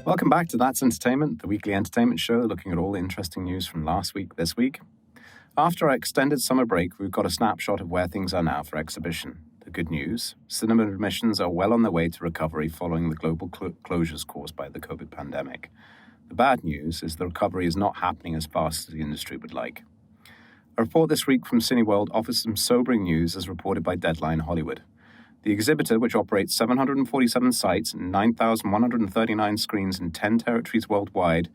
Welcome back to That's Entertainment, the weekly entertainment show looking at all the interesting news from last week, this week. After our extended summer break, we've got a snapshot of where things are now for exhibition. The good news, cinema admissions are well on their way to recovery following the global closures caused by the COVID pandemic. The bad news is the recovery is not happening as fast as the industry would like. A report this week from Cineworld offers some sobering news as reported by Deadline Hollywood. The exhibitor, which operates 747 sites and 9,139 screens in 10 territories worldwide,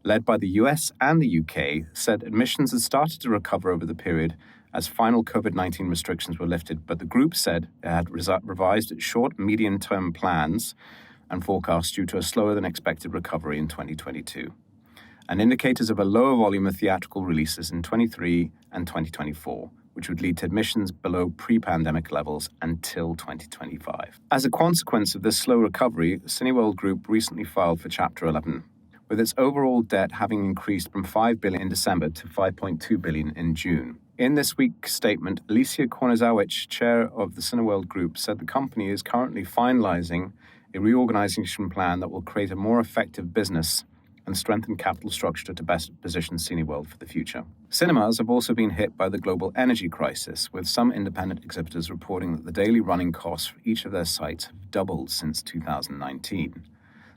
led by the US and the UK, said admissions had started to recover over the period as final COVID-19 restrictions were lifted, but the group said it had revised its short- and medium-term plans and forecasts due to a slower-than-expected recovery in 2022, and indicators of a lower volume of theatrical releases in 2023 and 2024, which would lead to admissions below pre-pandemic levels until 2025. As a consequence of this slow recovery, Cineworld Group recently filed for Chapter 11, with its overall debt having increased from $5 billion in December to $5.2 billion in June. In this week's statement, Alicia Kornazowicz, chair of the Cineworld Group, said the company is currently finalizing a reorganization plan that will create a more effective business and strengthen capital structure to best position Cineworld for the future. Cinemas have also been hit by the global energy crisis, with some independent exhibitors reporting that the daily running costs for each of their sites have doubled since 2019.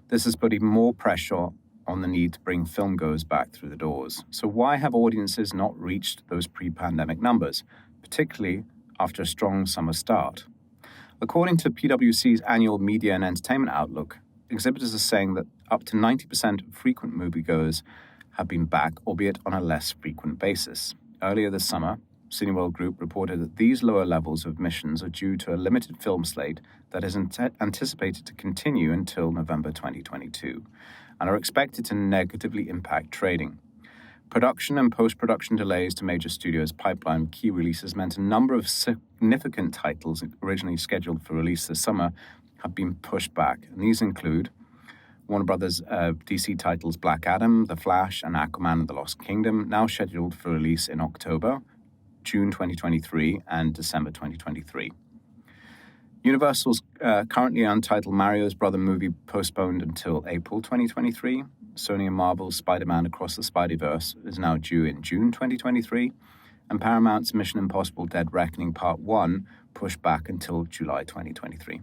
This has put even more pressure on the need to bring filmgoers back through the doors. So why have audiences not reached those pre-pandemic numbers, particularly after a strong summer start? According to PwC's annual Media and Entertainment Outlook, exhibitors are saying that up to 90% of frequent moviegoers have been back, albeit on a less frequent basis. Earlier this summer, Cineworld Group reported that these lower levels of admissions are due to a limited film slate that is anticipated to continue until November 2022 and are expected to negatively impact trading. Production and post-production delays to major studios' pipeline key releases meant a number of significant titles originally scheduled for release this summer have been pushed back, and these include Warner Brothers DC titles Black Adam, The Flash, and Aquaman and the Lost Kingdom, now scheduled for release in October, June 2023, and December 2023. Universal's currently untitled Mario's Brother movie postponed until April 2023. Sony and Marvel's Spider-Man Across the Spideyverse is now due in June 2023, and Paramount's Mission Impossible Dead Reckoning Part 1 pushed back until July 2023.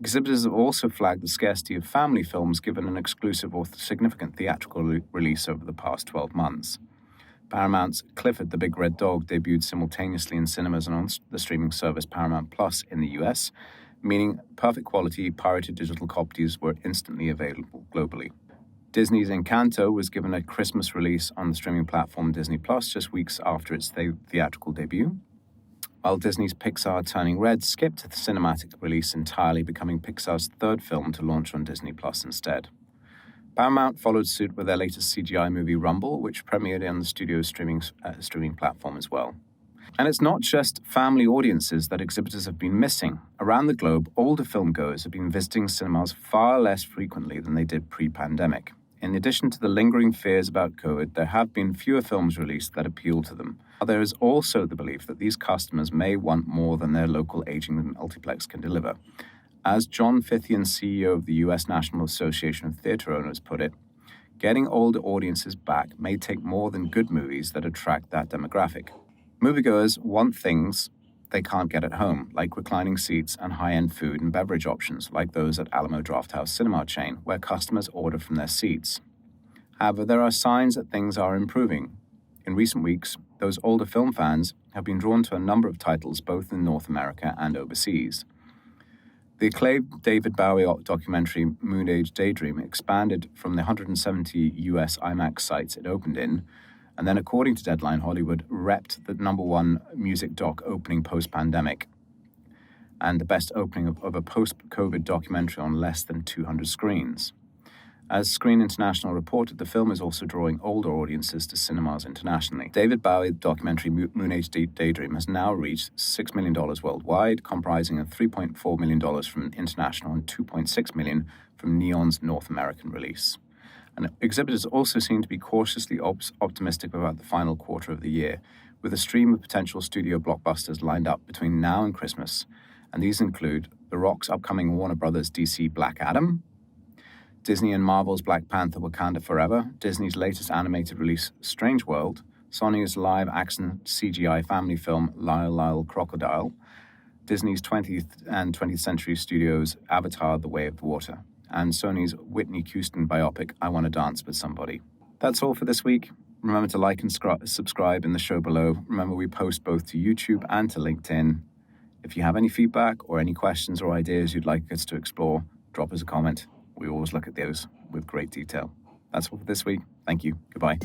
Exhibitors have also flagged the scarcity of family films given an exclusive or significant theatrical release over the past 12 months. Paramount's Clifford the Big Red Dog debuted simultaneously in cinemas and on the streaming service Paramount Plus in the US, meaning perfect quality pirated digital copies were instantly available globally. Disney's Encanto was given a Christmas release on the streaming platform Disney Plus just weeks after its theatrical debut, while Disney's Pixar Turning Red skipped the cinematic release entirely, becoming Pixar's third film to launch on Disney Plus instead. Paramount followed suit with their latest CGI movie Rumble, which premiered on the studio's streaming platform as well. And it's not just family audiences that exhibitors have been missing. Around the globe, older filmgoers have been visiting cinemas far less frequently than they did pre-pandemic. In addition to the lingering fears about COVID, there have been fewer films released that appeal to them. There is also the belief that these customers may want more than their local aging multiplex can deliver. As John Fithian, CEO of the U.S. National Association of Theatre Owners, put it, getting older audiences back may take more than good movies that attract that demographic. Moviegoers want things they can't get at home, like reclining seats and high-end food and beverage options, like those at Alamo Drafthouse Cinema chain, where customers order from their seats. However, there are signs that things are improving. In recent weeks, those older film fans have been drawn to a number of titles both in North America and overseas. The acclaimed David Bowie documentary Moon Age Daydream expanded from the 170 US IMAX sites it opened in, and then, according to Deadline Hollywood, repped the #1 music doc opening post-pandemic and the best opening of a post-COVID documentary on less than 200 screens. As Screen International reported, the film is also drawing older audiences to cinemas internationally. David Bowie documentary Moon Age Daydream has now reached $6 million worldwide, comprising of $3.4 million from international and $2.6 million from Neon's North American release. And exhibitors also seem to be cautiously optimistic about the final quarter of the year, with a stream of potential studio blockbusters lined up between now and Christmas. And these include The Rock's upcoming Warner Brothers DC Black Adam, Disney and Marvel's Black Panther Wakanda Forever, Disney's latest animated release Strange World, Sony's live-action CGI family film Lyle Lyle Crocodile, Disney's 20th and 20th Century Studios' Avatar The Way of Water, and Sony's Whitney Houston biopic I Want to Dance with Somebody. That's all for this week. Remember to like and subscribe in the show below. Remember, we post both to YouTube and to LinkedIn. If you have any feedback or any questions or ideas you'd like us to explore, drop us a comment. We always look at those with great detail. That's all for this week. Thank you. Goodbye.